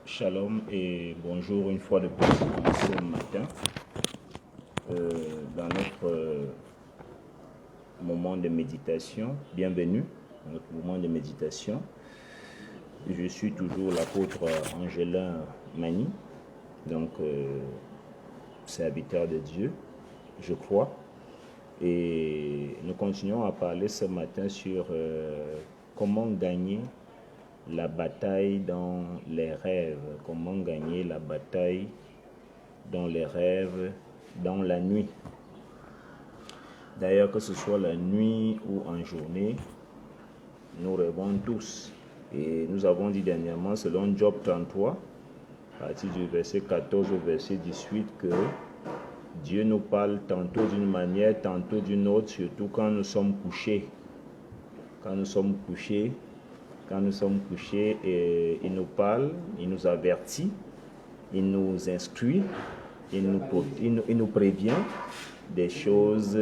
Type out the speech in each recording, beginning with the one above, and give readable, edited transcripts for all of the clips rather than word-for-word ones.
Shalom et bonjour une fois de plus ce matin dans notre moment de méditation. Bienvenue dans notre moment de méditation. Je suis toujours l'apôtre Angelin Mani, donc serviteur de Dieu, je crois. Et nous continuons à parler ce matin sur comment gagner la bataille dans les rêves. Comment gagner la bataille dans les rêves, dans la nuit. D'ailleurs, que ce soit la nuit ou en journée, nous rêvons tous. Et nous avons dit dernièrement, selon Job 33, à partir du verset 14 au verset 18, que Dieu nous parle tantôt d'une manière, tantôt d'une autre, surtout quand nous sommes couchés. Quand nous sommes couchés, il nous parle, il nous avertit, il nous instruit, il nous prévient des choses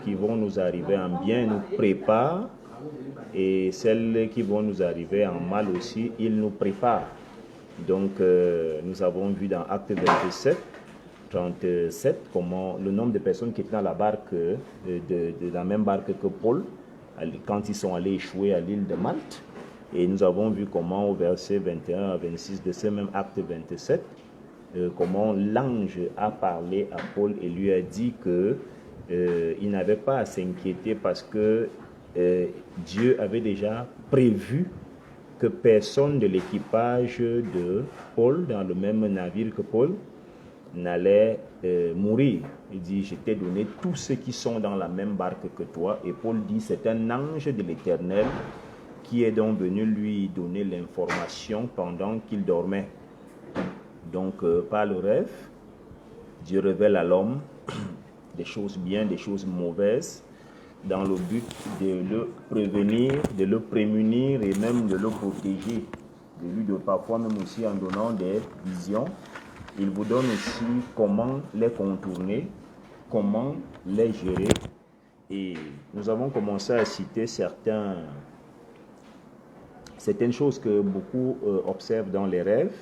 qui vont nous arriver en bien, il nous prépare, et celles qui vont nous arriver en mal aussi, il nous prépare. Donc, nous avons vu dans Acte 27, 37, comment le nombre de personnes qui étaient dans la barque, de la même barque que Paul, quand ils sont allés échouer à l'île de Malte. Et nous avons vu comment au verset 21 à 26 de ce même acte 27, comment l'ange a parlé à Paul et lui a dit que il n'avait pas à s'inquiéter parce que Dieu avait déjà prévu que personne de l'équipage de Paul, dans le même navire que Paul, n'allait mourir. Il dit, je t'ai donné tous ceux qui sont dans la même barque que toi. Et Paul dit, c'est un ange de l'Éternel qui est donc venu lui donner l'information pendant qu'il dormait. Donc, par le rêve, Dieu révèle à l'homme des choses bien, des choses mauvaises, dans le but de le prévenir, de le prémunir et même de le protéger. De lui, parfois même aussi en donnant des visions. Il vous donne aussi comment les contourner, comment les gérer. Et nous avons commencé à citer certaines choses que beaucoup observent dans les rêves.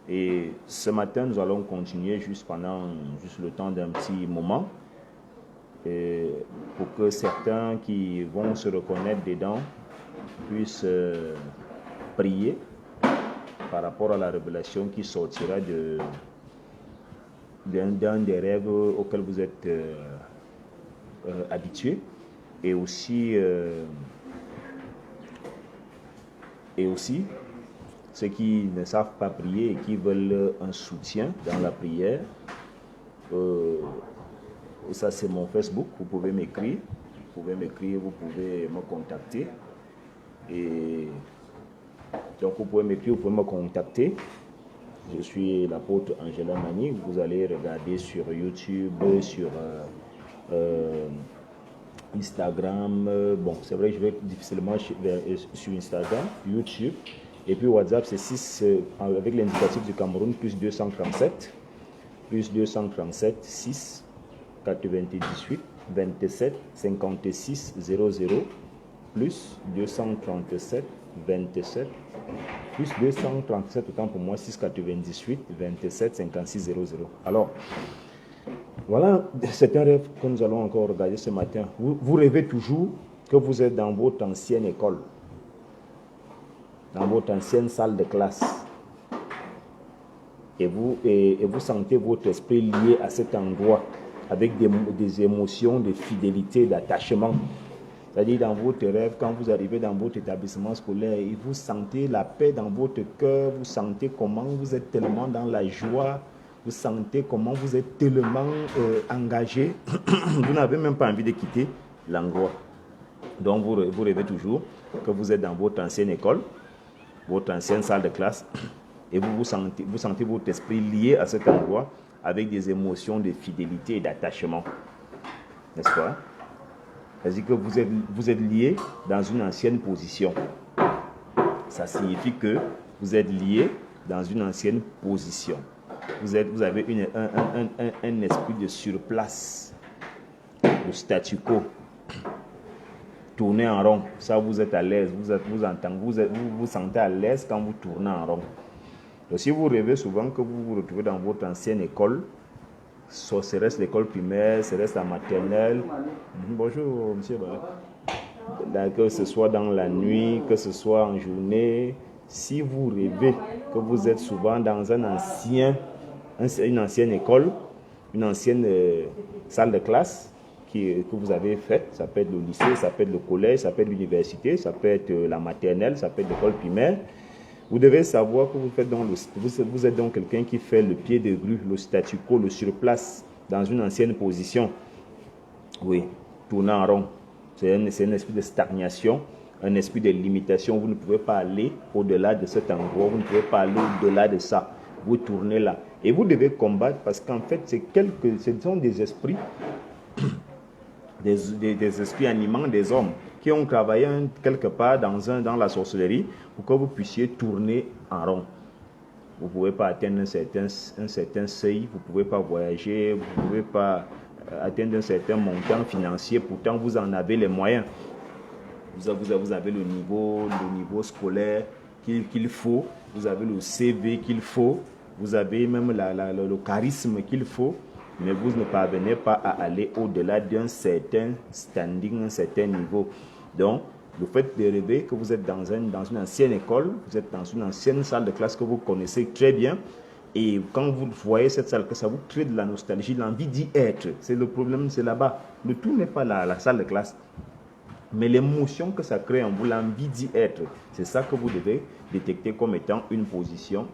Et ce matin, nous allons continuer juste le temps d'un petit moment pour que certains qui vont se reconnaître dedans puissent prier par rapport à la révélation qui sortira d'un des rêves auxquels vous êtes habitués. Et aussi, ceux qui ne savent pas prier et qui veulent un soutien dans la prière, ça c'est mon Facebook, vous pouvez m'écrire, vous pouvez me contacter. Et donc vous pouvez m'écrire, vous pouvez me contacter. Je suis l'apôtre Angelin Mani, vous allez regarder sur YouTube, sur Instagram. Bon, c'est vrai que je vais difficilement sur Instagram, YouTube. Et puis WhatsApp, c'est 6, avec l'indicatif du Cameroun, plus 237, 6, 98, 27, 56, 00, plus 237, 27, plus 237, autant pour moi, 6, 98, 27, 56, 00. Alors, voilà, c'est un rêve que nous allons encore regarder ce matin. Vous rêvez toujours que vous êtes dans votre ancienne école, dans votre ancienne salle de classe. Et vous sentez votre esprit lié à cet endroit avec des émotions de fidélité, d'attachement. C'est-à-dire dans votre rêve, quand vous arrivez dans votre établissement scolaire, et vous sentez la paix dans votre cœur, vous sentez comment vous êtes tellement dans la joie, vous sentez comment vous êtes tellement engagé, vous n'avez même pas envie de quitter l'endroit. Donc vous rêvez toujours que vous êtes dans votre ancienne école, votre ancienne salle de classe, et vous sentez votre esprit lié à cet endroit avec des émotions de fidélité et d'attachement. N'est-ce pas? C'est-à-dire que vous êtes lié dans une ancienne position. Ça signifie que vous êtes lié dans une ancienne position. Vous avez un esprit de surplace, de statu quo. Tourner en rond, ça vous êtes à l'aise, vous sentez à l'aise quand vous tournez en rond. Donc, si vous rêvez souvent que vous vous retrouvez dans votre ancienne école, ce reste l'école primaire, ce reste la maternelle. Bonjour, monsieur. Que ce soit dans la nuit, que ce soit en journée, si vous rêvez que vous êtes souvent dans une ancienne école, une ancienne salle de classe que vous avez faite, ça peut être le lycée, ça peut être le collège, ça peut être l'université, ça peut être la maternelle, ça peut être l'école primaire, vous devez savoir que vous êtes donc quelqu'un qui fait le pied de grue, le statu quo, le surplace, dans une ancienne position. Oui, tournant en rond. C'est un esprit de stagnation, un esprit de limitation. Vous ne pouvez pas aller au-delà de cet endroit, vous ne pouvez pas aller au-delà de ça. Vous tournez là. Et vous devez combattre parce qu'en fait, ce sont des esprits, des esprits animants des hommes qui ont travaillé quelque part dans la sorcellerie pour que vous puissiez tourner en rond. Vous ne pouvez pas atteindre un certain seuil, vous ne pouvez pas voyager, vous ne pouvez pas atteindre un certain montant financier, pourtant vous en avez les moyens. Vous avez le niveau scolaire qu'il faut, vous avez le CV qu'il faut, vous avez même le charisme qu'il faut, mais vous ne parvenez pas à aller au-delà d'un certain standing, un certain niveau. Donc, le fait de rêver que vous êtes dans une ancienne école, vous êtes dans une ancienne salle de classe que vous connaissez très bien, et quand vous voyez cette salle, que ça vous crée de la nostalgie, l'envie d'y être. C'est le problème, c'est là-bas. Le tout n'est pas la salle de classe, mais l'émotion que ça crée en vous, l'envie d'y être. C'est ça que vous devez détecter comme étant une position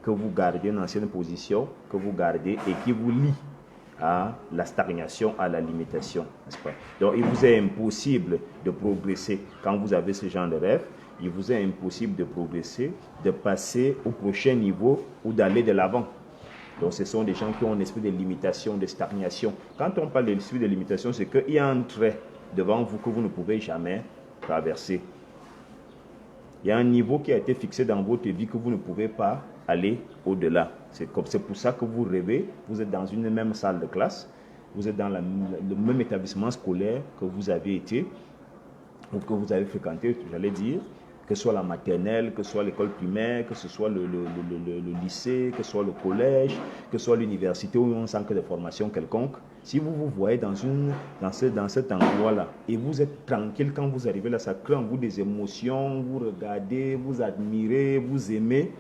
que vous gardez, une ancienne position que vous gardez et qui vous lie à la stagnation, à la limitation, n'est-ce pas? Donc, il vous est impossible de progresser quand vous avez ce genre de rêve. Il vous est impossible de progresser, de passer au prochain niveau ou d'aller de l'avant. Donc, ce sont des gens qui ont un esprit de limitation, de stagnation. Quand on parle d'esprit de limitation, c'est qu'il y a un trait devant vous que vous ne pouvez jamais traverser. Il y a un niveau qui a été fixé dans votre vie que vous ne pouvez pas aller au-delà. C'est pour ça que vous rêvez, vous êtes dans une même salle de classe, vous êtes dans le même établissement scolaire que vous avez été, ou que vous avez fréquenté, j'allais dire, que ce soit la maternelle, que ce soit l'école primaire, que ce soit le lycée, que ce soit le collège, que ce soit l'université ou un centre de formation quelconque. Si vous vous voyez dans cet endroit-là et vous êtes tranquille quand vous arrivez là, ça crée en vous des émotions, vous regardez, vous admirez, vous aimez,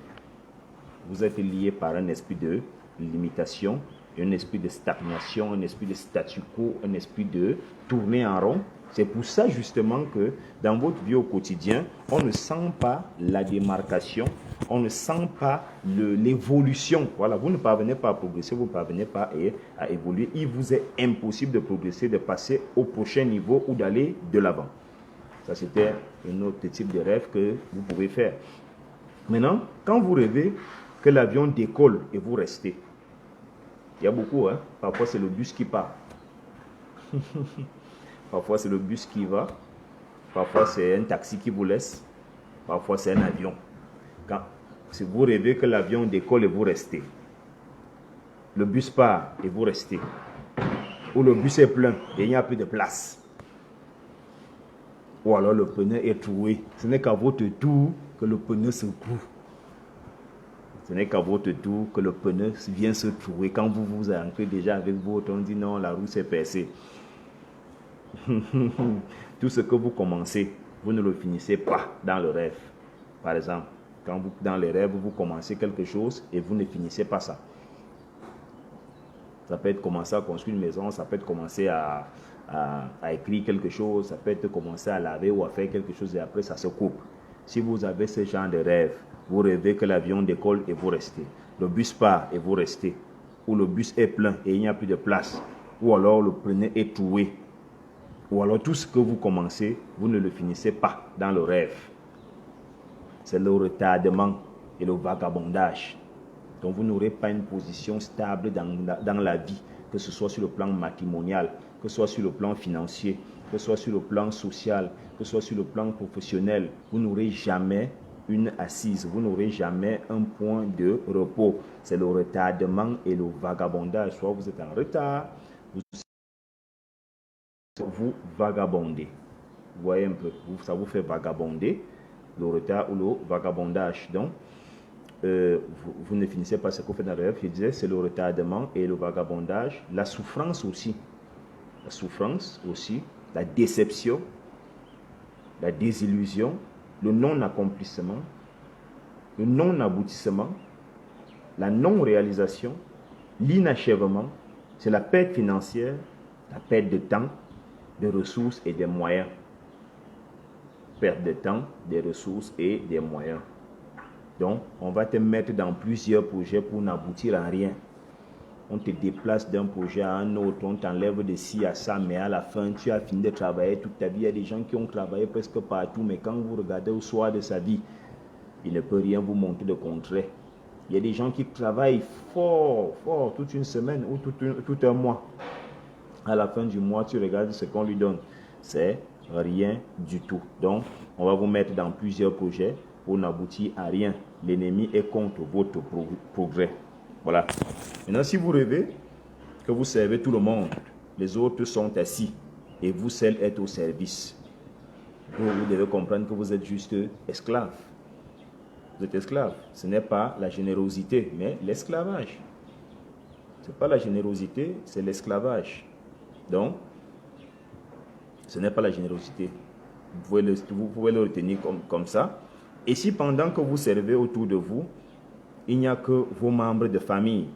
vous êtes lié par un esprit de limitation, un esprit de stagnation, un esprit de statu quo, un esprit de tourner en rond. C'est pour ça justement que dans votre vie au quotidien, on ne sent pas la démarcation, on ne sent pas l'évolution. Voilà, vous ne parvenez pas à progresser, vous ne parvenez pas à évoluer. Il vous est impossible de progresser, de passer au prochain niveau ou d'aller de l'avant. Ça, c'était un autre type de rêve que vous pouvez faire. Maintenant, quand vous rêvez que l'avion décolle et vous restez, il y a beaucoup, hein? Parfois c'est le bus qui part. Parfois, c'est le bus qui va. Parfois, c'est un taxi qui vous laisse. Parfois, c'est un avion. Si vous rêvez que l'avion décolle et vous restez, le bus part et vous restez, ou le bus est plein et il n'y a plus de place, ou alors le pneu est troué, ce n'est qu'à votre tour que le pneu se trouve. Ce n'est qu'à votre tour que le pneu vient se trouver. Quand vous vous entrez déjà avec votre, on dit non, la roue s'est percée. Tout ce que vous commencez, vous ne le finissez pas dans le rêve. Par exemple, quand dans les rêves, vous commencez quelque chose et vous ne finissez pas ça. Ça peut être commencer à construire une maison, ça peut être commencer à écrire quelque chose, ça peut être commencer à laver ou à faire quelque chose et après ça se coupe. Si vous avez ce genre de rêve, vous rêvez que l'avion décolle et vous restez. Le bus part et vous restez. Ou le bus est plein et il n'y a plus de place. Ou alors le pneu est troué. Ou alors tout ce que vous commencez, vous ne le finissez pas dans le rêve. C'est le retardement et le vagabondage. Donc vous n'aurez pas une position stable dans la vie, que ce soit sur le plan matrimonial, que ce soit sur le plan financier, que ce soit sur le plan social, que ce soit sur le plan professionnel. Vous n'aurez jamais une assise, vous n'aurez jamais un point de repos. C'est le retardement et le vagabondage. Soit vous êtes en retard, vous vagabondez. Vous voyez un peu, ça vous fait vagabonder, le retard ou le vagabondage. Donc, vous ne finissez pas ce que vous faites dans le rêve. Je disais, c'est le retardement et le vagabondage, la souffrance aussi, la déception, la désillusion, le non-accomplissement, le non-aboutissement, la non-réalisation, l'inachèvement, c'est la perte financière, la perte de temps, de ressources et des moyens. Perte de temps, des ressources et des moyens. Donc, on va te mettre dans plusieurs projets pour n'aboutir à rien. On te déplace d'un projet à un autre, on t'enlève de ci à ça, mais à la fin, tu as fini de travailler toute ta vie. Il y a des gens qui ont travaillé presque partout, mais quand vous regardez au soir de sa vie, il ne peut rien vous montrer de contraire. Il y a des gens qui travaillent fort, toute une semaine ou tout un mois. À la fin du mois, tu regardes ce qu'on lui donne. C'est rien du tout. Donc, on va vous mettre dans plusieurs projets pour n'aboutir à rien. L'ennemi est contre votre progrès. Voilà. Maintenant, si vous rêvez que vous servez tout le monde, les autres sont assis et vous seuls êtes au service, vous devez comprendre que vous êtes juste esclave. Vous êtes esclave. Ce n'est pas la générosité, mais l'esclavage. Ce n'est pas la générosité, c'est l'esclavage. Donc, ce n'est pas la générosité. Vous pouvez le retenir comme ça. Et si pendant que vous servez autour de vous, il n'y a que vos membres de famille,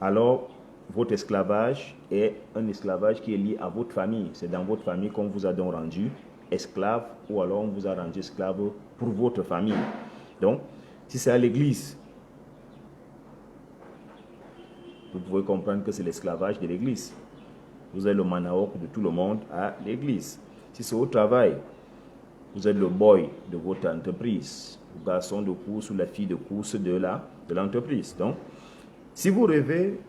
alors votre esclavage est un esclavage qui est lié à votre famille. C'est dans votre famille qu'on vous a donc rendu esclave, ou alors on vous a rendu esclave pour votre famille. Donc, si c'est à l'église, vous pouvez comprendre que c'est l'esclavage de l'église. Vous êtes le manaok de tout le monde à l'église. Si c'est au travail, vous êtes le boy de votre entreprise, le garçon de course ou la fille de course de l'entreprise. Donc, si vous rêvez,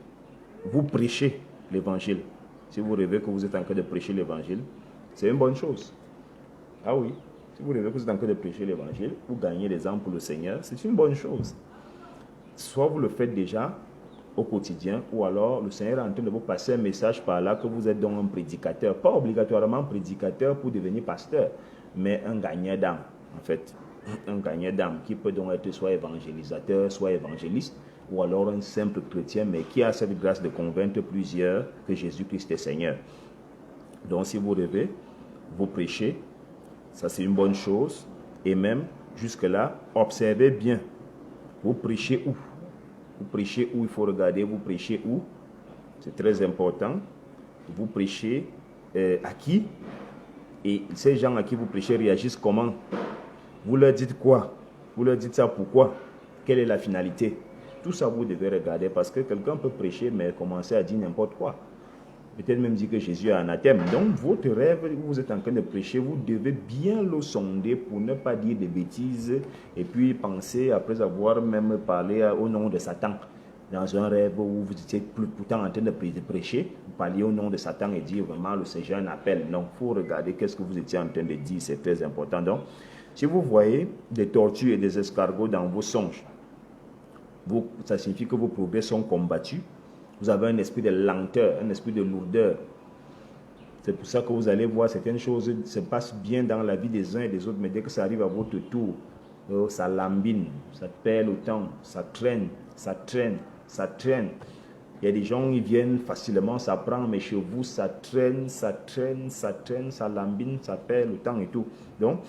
vous prêchez l'évangile. Si vous rêvez que vous êtes en train de prêcher l'évangile, c'est une bonne chose. Ah oui, si vous rêvez que vous êtes en train de prêcher l'évangile, vous gagnez des âmes pour le Seigneur, c'est une bonne chose. Soit vous le faites déjà au quotidien, ou alors le Seigneur est en train de vous passer un message par là que vous êtes donc un prédicateur. Pas obligatoirement prédicateur pour devenir pasteur, mais un gagnant d'âme, en fait. Un gagnant d'âme qui peut donc être soit évangélisateur, soit évangéliste, ou alors un simple chrétien, mais qui a cette grâce de convaincre plusieurs que Jésus-Christ est Seigneur. Donc si vous rêvez, vous prêchez, ça c'est une bonne chose, et même jusque-là, observez bien, vous prêchez où? Vous prêchez où? Il faut regarder, vous prêchez où? C'est très important. Vous prêchez à qui? Et ces gens à qui vous prêchez réagissent comment? Vous leur dites quoi? Vous leur dites ça pourquoi? Quelle est la finalité? Tout ça, vous devez regarder, parce que quelqu'un peut prêcher, mais commencer à dire n'importe quoi. Peut-être même dire que Jésus est anathème. Donc, votre rêve, vous êtes en train de prêcher, vous devez bien le sonder pour ne pas dire des bêtises et puis penser, après avoir même parlé au nom de Satan. Dans un rêve où vous étiez pourtant en train de prêcher, vous parliez au nom de Satan et dire vraiment le Seigneur un appel. Donc, il faut regarder qu'est-ce que vous étiez en train de dire, c'est très important. Donc, si vous voyez des tortues et des escargots dans vos songes, ça signifie que vos progrès sont combattus. Vous avez un esprit de lenteur, un esprit de lourdeur. C'est pour ça que vous allez voir certaines choses se passent bien dans la vie des uns et des autres, mais dès que ça arrive à votre tour, ça lambine, ça perd le temps, ça traîne. Il y a des gens qui viennent facilement, ça prend, mais chez vous, ça traîne, ça lambine, ça perd le temps et tout. Donc,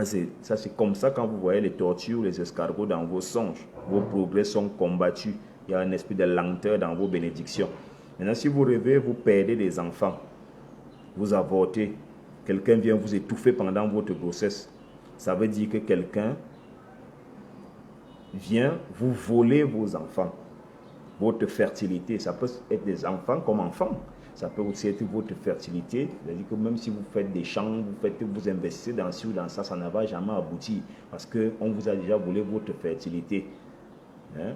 c'est comme ça quand vous voyez les tortues ou les escargots dans vos songes. Vos progrès sont combattus. Il y a un esprit de lenteur dans vos bénédictions. Maintenant, si vous rêvez, vous perdez des enfants. Vous avortez. Quelqu'un vient vous étouffer pendant votre grossesse. Ça veut dire que quelqu'un vient vous voler vos enfants. Votre fertilité. Ça peut être des enfants comme enfants. Ça peut aussi être votre fertilité. C'est-à-dire que même si vous faites des champs, vous investissez dans ci ou dans ça, ça ne va jamais aboutir. Parce qu'on vous a déjà volé votre fertilité.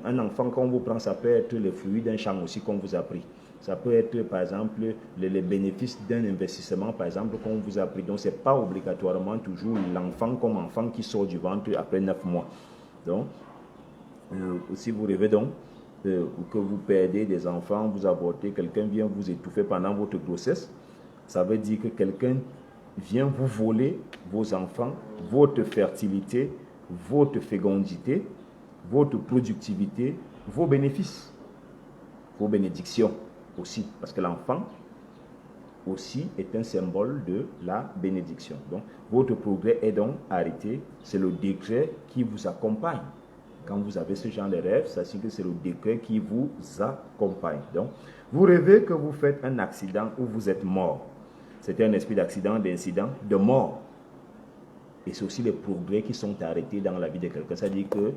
Un enfant, quand on vous prend, ça peut être le fruit d'un champ aussi qu'on vous a pris. Ça peut être, par exemple, les bénéfices d'un investissement, par exemple, qu'on vous a pris. Donc, ce n'est pas obligatoirement toujours l'enfant comme enfant qui sort du ventre après 9 mois. Donc, si vous rêvez donc que vous perdez des enfants, vous avortez, quelqu'un vient vous étouffer pendant votre grossesse, ça veut dire que quelqu'un vient vous voler vos enfants, votre fertilité, votre fécondité, votre productivité, vos bénéfices, vos bénédictions aussi. Parce que l'enfant aussi est un symbole de la bénédiction. Donc, votre progrès est donc arrêté. C'est le décret qui vous accompagne. Quand vous avez ce genre de rêve, sachez que c'est le décret qui vous accompagne. Donc, vous rêvez que vous faites un accident où vous êtes mort. C'est un esprit d'accident, d'incident, de mort. Et c'est aussi les progrès qui sont arrêtés dans la vie de quelqu'un. C'est-à-dire que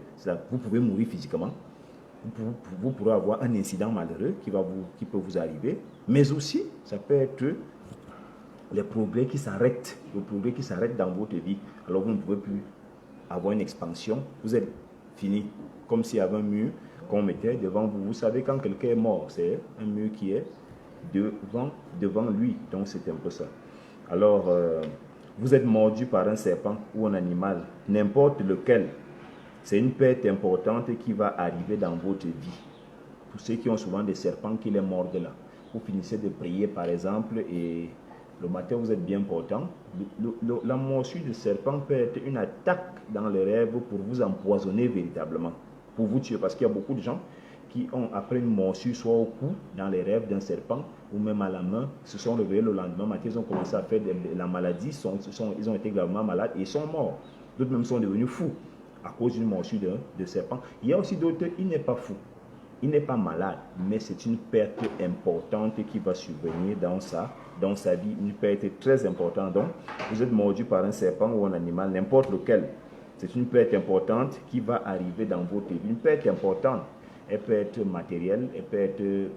vous pouvez mourir physiquement. Vous pourrez avoir un incident malheureux qui peut vous arriver. Mais aussi, ça peut être les progrès qui s'arrêtent. Le progrès qui s'arrête dans votre vie. Alors vous ne pouvez plus avoir une expansion. Vous êtes fini. Comme s'il y avait un mur qu'on mettait devant vous. Vous savez, quand quelqu'un est mort, c'est un mur qui est devant lui. Donc c'est un peu ça. Alors, vous êtes mordu par un serpent ou un animal, n'importe lequel. C'est une perte importante qui va arriver dans votre vie. Pour ceux qui ont souvent des serpents qui les mordent là. Vous finissez de prier par exemple et le matin vous êtes bien portant. La morsure de serpent peut être une attaque dans les rêves pour vous empoisonner véritablement. Pour vous tuer. Parce qu'il y a beaucoup de gens qui ont, après une morsure, soit au cou, dans les rêves d'un serpent, ou même à la main, se sont réveillés le lendemain matin, ils ont commencé à faire la maladie, ils ont été gravement malades et ils sont morts. D'autres même sont devenus fous à cause d'une morsure de serpent. Il y a aussi d'autres, il n'est pas fou, il n'est pas malade, mais c'est une perte importante qui va survenir dans sa vie, une perte très importante. Donc, vous êtes mordu par un serpent ou un animal, n'importe lequel. C'est une perte importante qui va arriver dans votre vie, une perte importante. Elle peut être matérielle, elle peut être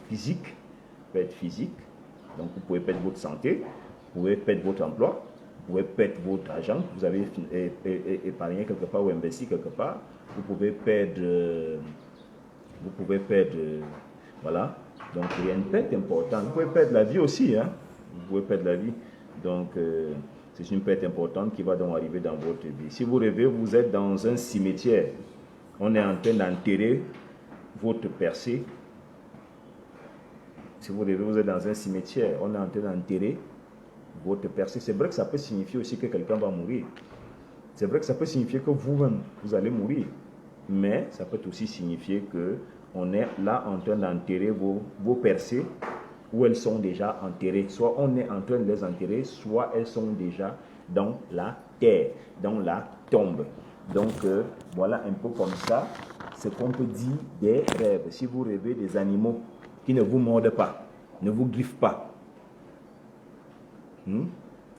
physique, Donc, vous pouvez perdre votre santé, vous pouvez perdre votre emploi, vous pouvez perdre votre argent, vous avez épargné quelque part ou investi quelque part, vous pouvez perdre, voilà. Donc, il y a une perte importante. Vous pouvez perdre la vie aussi, hein. Vous pouvez perdre la vie. Donc, c'est une perte importante qui va donc arriver dans votre vie. Si vous rêvez, vous êtes dans un cimetière. On est en train d'enterrer votre percée. Si vous rêvez, vous êtes dans un cimetière. On est en train d'enterrer votre percée. C'est vrai que ça peut signifier aussi que quelqu'un va mourir. C'est vrai que ça peut signifier que vous-même, vous allez mourir. Mais ça peut aussi signifier qu'on est là en train d'enterrer vos percées où elles sont déjà enterrées. Soit on est en train de les enterrer, soit elles sont déjà dans la terre, dans la tombe. Donc, voilà un peu comme ça, ce qu'on peut dire des rêves. Si vous rêvez des animaux qui ne vous mordent pas, ne vous griffent pas,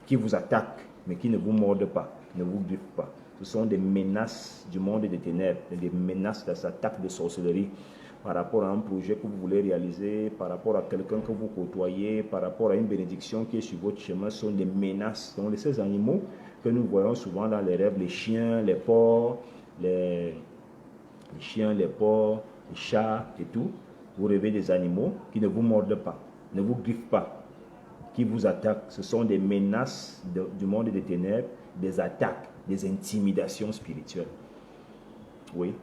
qui vous attaquent, mais qui ne vous mordent pas, ne vous griffent pas. Ce sont des menaces du monde des ténèbres, des menaces d'attaque de sorcellerie par rapport à un projet que vous voulez réaliser, par rapport à quelqu'un que vous côtoyez, par rapport à une bénédiction qui est sur votre chemin, ce sont des menaces. Donc, ces animaux que nous voyons souvent dans les rêves, les chiens, les porcs, les chats et tout, vous rêvez des animaux qui ne vous mordent pas, ne vous griffent pas, qui vous attaquent. Ce sont des menaces du monde des ténèbres, des attaques, des intimidations spirituelles. Oui,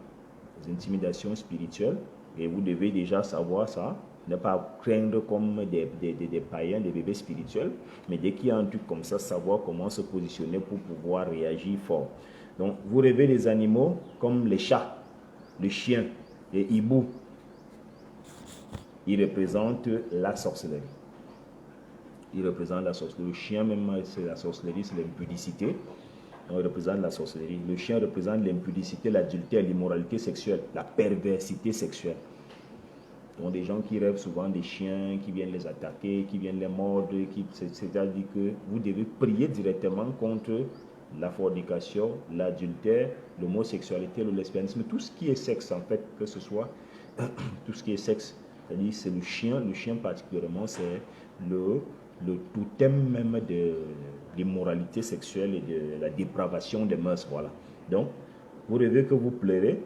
des intimidations spirituelles. Et vous devez déjà savoir ça. Ne pas craindre comme des païens, des bébés spirituels. Mais dès qu'il y a un truc comme ça, savoir comment se positionner pour pouvoir réagir fort. Donc, vous rêvez des animaux comme les chats, les chiens, les hiboux. Ils représentent la sorcellerie. Ils représentent la sorcellerie. Le chien même, c'est la sorcellerie, c'est l'impudicité. Donc, il représente la sorcellerie. Le chien représente l'impudicité, l'adultère, l'immoralité sexuelle, la perversité sexuelle. Donc, des gens qui rêvent souvent des chiens qui viennent les attaquer, qui viennent les mordre, c'est-à-dire que vous devez prier directement contre la fornication, l'adultère, l'homosexualité, le lesbianisme, tout ce qui est sexe en fait, que ce soit tout ce qui est sexe, c'est-à-dire c'est le chien particulièrement, c'est le totem même de l'immoralité sexuelle et de la dépravation des mœurs, voilà. Donc, vous rêvez que vous pleurez,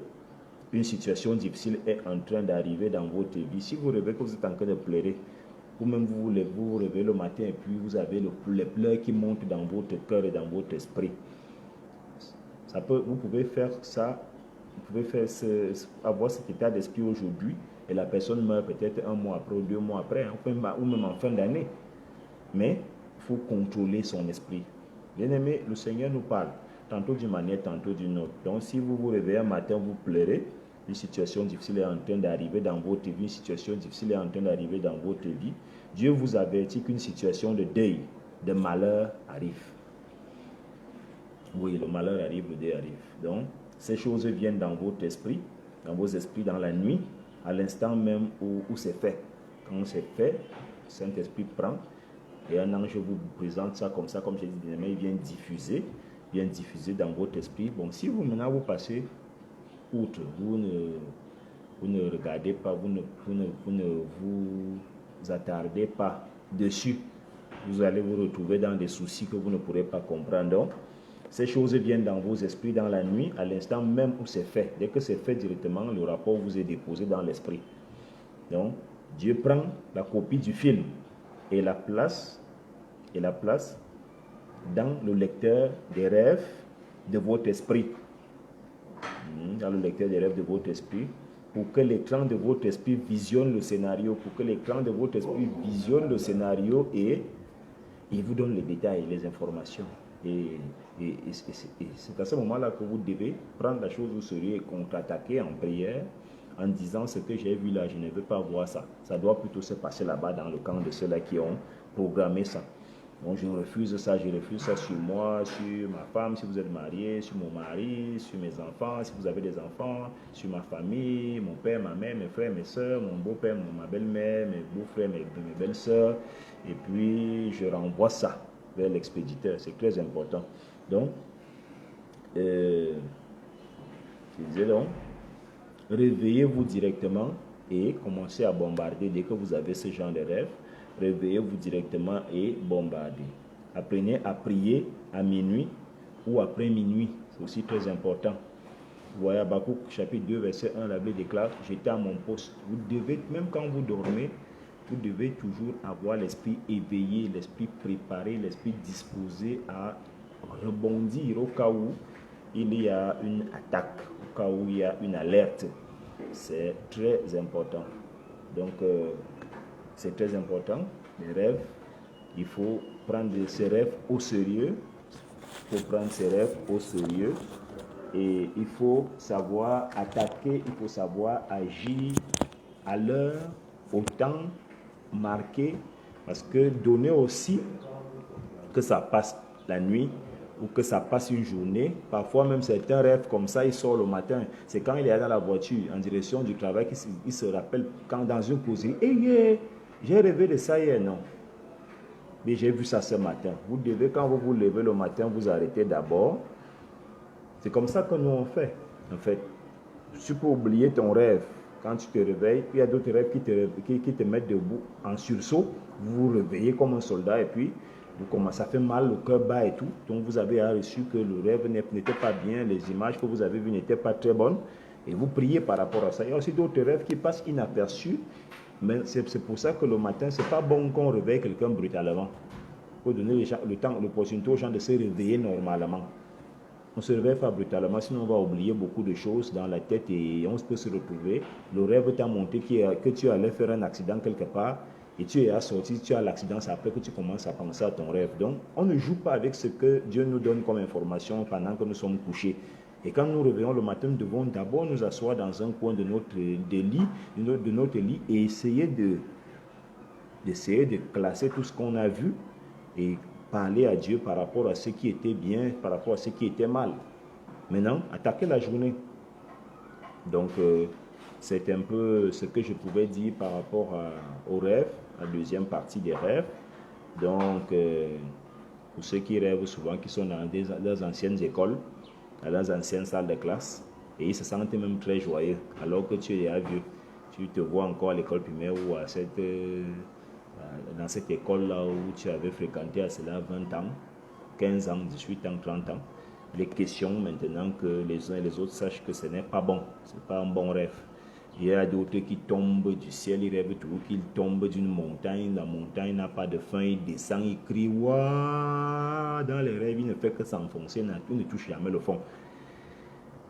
une situation difficile est en train d'arriver dans votre vie. Si vous rêvez que vous êtes en train de pleurer, vous-même vous réveillez le matin et puis vous avez les pleurs qui montent dans votre cœur et dans votre esprit. Vous pouvez faire ça, vous pouvez avoir cet état d'esprit aujourd'hui et la personne meurt peut-être 1 mois après ou 2 mois après, ou même en fin d'année. Mais il faut contrôler son esprit. Bien-aimé, le Seigneur nous parle. tantôt d'une manière, tantôt d'une autre. Donc, si vous vous réveillez un matin, vous pleurez, une situation difficile est en train d'arriver dans votre vie, une situation difficile est en train d'arriver dans votre vie, Dieu vous avertit qu'une situation de deuil, de malheur arrive. Oui, le malheur arrive, le deuil arrive. Donc, ces choses viennent dans votre esprit, dans vos esprits, dans la nuit, à l'instant même où c'est fait. Quand c'est fait, le Saint-Esprit prend et un ange vous présente ça, comme j'ai dit, il vient diffuser dans votre esprit. Bon, si vous maintenant vous passez outre, vous ne regardez pas, vous ne vous attardez pas dessus, vous allez vous retrouver dans des soucis que vous ne pourrez pas comprendre. Donc, ces choses viennent dans vos esprits dans la nuit, à l'instant même où c'est fait. Dès que c'est fait directement, le rapport vous est déposé dans l'esprit. Donc, Dieu prend la copie du film et la place dans le lecteur des rêves de votre esprit. Dans le lecteur des rêves de votre esprit, pour que l'écran de votre esprit visionne le scénario, et il vous donne les détails, les informations. Et c'est à ce moment-là que vous devez prendre la chose au sérieux et contre-attaquer en prière en disant ce que j'ai vu là, je ne veux pas voir ça. Ça doit plutôt se passer là-bas dans le camp de ceux-là qui ont programmé ça. Donc je refuse ça sur moi, sur ma femme, si vous êtes marié, sur mon mari, sur mes enfants, si vous avez des enfants, sur ma famille, mon père, ma mère, mes frères, mes soeurs, mon beau-père, ma belle-mère, mes beaux-frères, mes belles-sœurs. Et puis je renvoie ça vers l'expéditeur, c'est très important. Donc, je disais donc, réveillez-vous directement et commencez à bombarder dès que vous avez ce genre de rêve. Réveillez-vous directement et bombardez. Apprenez à prier à minuit ou après minuit. C'est aussi très important. Vous voyez, Habakkuk chapitre 2, verset 1, la Bible déclare, j'étais à mon poste. Vous devez, même quand vous dormez, vous devez toujours avoir l'esprit éveillé, l'esprit préparé, l'esprit disposé à rebondir au cas où il y a une attaque, au cas où il y a une alerte. C'est très important. Donc, c'est très important. Les rêves, il faut prendre ces rêves au sérieux. Et il faut savoir attaquer, il faut savoir agir à l'heure, au temps marqué. Parce que donner aussi que ça passe la nuit ou que ça passe une journée, parfois même certains rêves comme ça, il sort le matin. C'est quand il est dans la voiture en direction du travail qu'il se rappelle quand dans une causerie, j'ai rêvé de ça hier, non. Mais j'ai vu ça ce matin. Vous devez, quand vous vous levez le matin, vous arrêtez d'abord. C'est comme ça que nous on fait. En fait, tu peux oublier ton rêve. Quand tu te réveilles, il y a d'autres rêves qui te mettent debout en sursaut. Vous vous réveillez comme un soldat et puis vous commencez, ça fait mal, le cœur bat et tout. Donc vous avez reçu que le rêve n'était pas bien, les images que vous avez vues n'étaient pas très bonnes. Et vous priez par rapport à ça. Il y a aussi d'autres rêves qui passent inaperçus. Mais c'est pour ça que le matin, ce n'est pas bon qu'on réveille quelqu'un brutalement. Il faut donner le temps, l'opportunité aux gens de se réveiller normalement. On ne se réveille pas brutalement, sinon on va oublier beaucoup de choses dans la tête et on peut se retrouver. Le rêve t'a montré que tu allais faire un accident quelque part et tu es assorti, tu as l'accident, c'est après que tu commences à penser à ton rêve. Donc, on ne joue pas avec ce que Dieu nous donne comme information pendant que nous sommes couchés. Et quand nous réveillons le matin, nous devons d'abord nous asseoir dans un coin de notre lit et essayer de classer tout ce qu'on a vu et parler à Dieu par rapport à ce qui était bien, par rapport à ce qui était mal. Maintenant, attaquer la journée. Donc, c'est un peu ce que je pouvais dire par rapport aux rêves, la deuxième partie des rêves. Donc, pour ceux qui rêvent souvent, qui sont dans leurs anciennes écoles, dans leurs anciennes salles de classe, et ils se sentent même très joyeux, alors que tu es vieux. Tu te vois encore à l'école primaire ou dans cette école-là où tu avais fréquenté à cela 20 ans, 15 ans, 18 ans, 30 ans. Les questions maintenant que les uns et les autres sachent que ce n'est pas bon, ce n'est pas un bon rêve. Il y a d'autres qui tombent du ciel, ils rêvent toujours qu'ils tombent d'une montagne, la montagne n'a pas de fin, ils descendent, ils crient, waouh, dans les rêves, il ne fait que s'enfoncer, il ne touche jamais le fond.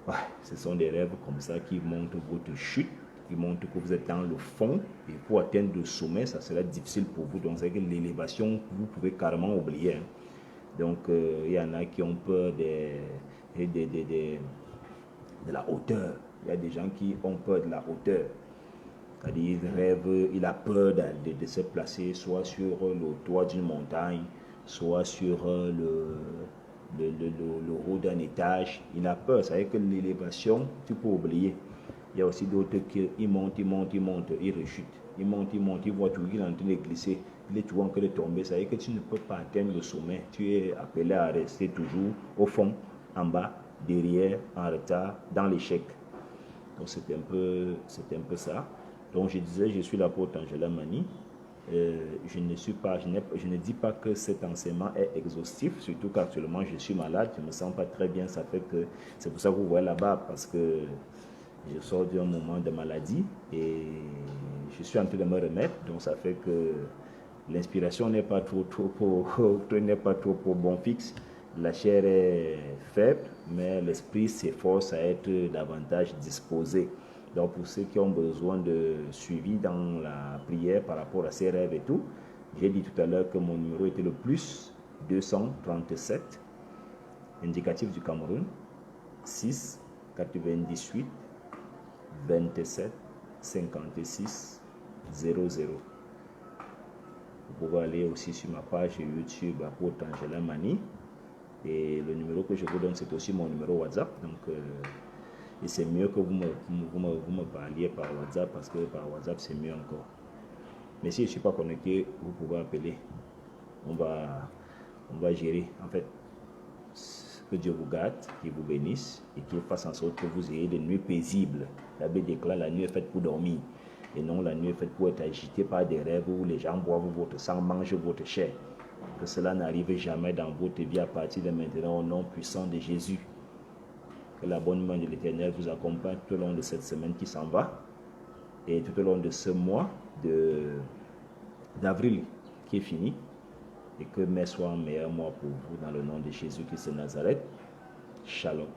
Ouais, ce sont des rêves comme ça qui montrent votre chute, qui montrent que vous êtes dans le fond, et pour atteindre le sommet, ça sera difficile pour vous. Donc, c'est que l'élévation, vous pouvez carrément oublier. Donc, il y en a qui ont peur et de la hauteur. Il y a des gens qui ont peur de la hauteur. C'est-à-dire, il rêve, il a peur de se placer soit sur le toit d'une montagne, soit sur le haut d'un étage. Il a peur. C'est-à-dire que l'élévation, tu peux oublier. Il y a aussi d'autres qui montent, ils rechutent. Ils montent, ils voient tout, il est en train de glisser. Il est toujours en train de tomber. C'est-à-dire que tu ne peux pas atteindre le sommet. Tu es appelé à rester toujours au fond, en bas, derrière, en retard, dans l'échec. Donc c'est un peu ça. Donc je disais, je suis l'apôtre Angela Mani. Je ne dis pas que cet enseignement est exhaustif, surtout qu'actuellement je suis malade, je ne me sens pas très bien. C'est pour ça que vous voyez là-bas, parce que je sors d'un moment de maladie et je suis en train de me remettre. Donc ça fait que l'inspiration n'est pas trop pour bon fixe. La chair est faible, mais l'esprit s'efforce à être davantage disposé. Donc pour ceux qui ont besoin de suivi dans la prière par rapport à ces rêves et tout, j'ai dit tout à l'heure que mon numéro était le plus 237, indicatif du Cameroun, 6 98 27 56 00. Vous pouvez aller aussi sur ma page YouTube apôtre Angela Mani. Et le numéro que je vous donne, c'est aussi mon numéro WhatsApp. Donc, et c'est mieux que vous me parliez par WhatsApp, parce que par WhatsApp, c'est mieux encore. Mais si je ne suis pas connecté, vous pouvez appeler. On va gérer. En fait, que Dieu vous garde, qu'il vous bénisse et qu'il fasse en sorte que vous ayez des nuits paisibles. La Bible déclare: la nuit est faite pour dormir. Et non, la nuit est faite pour être agitée par des rêves où les gens boivent votre sang, mangent votre chair. Que cela n'arrive jamais dans votre vie à partir de maintenant, au nom puissant de Jésus. Que la bonne main de l'Éternel vous accompagne tout au long de cette semaine qui s'en va et tout au long de ce mois d'avril qui est fini, et que mai soit un meilleur mois pour vous dans le nom de Jésus-Christ de Nazareth. Shalom.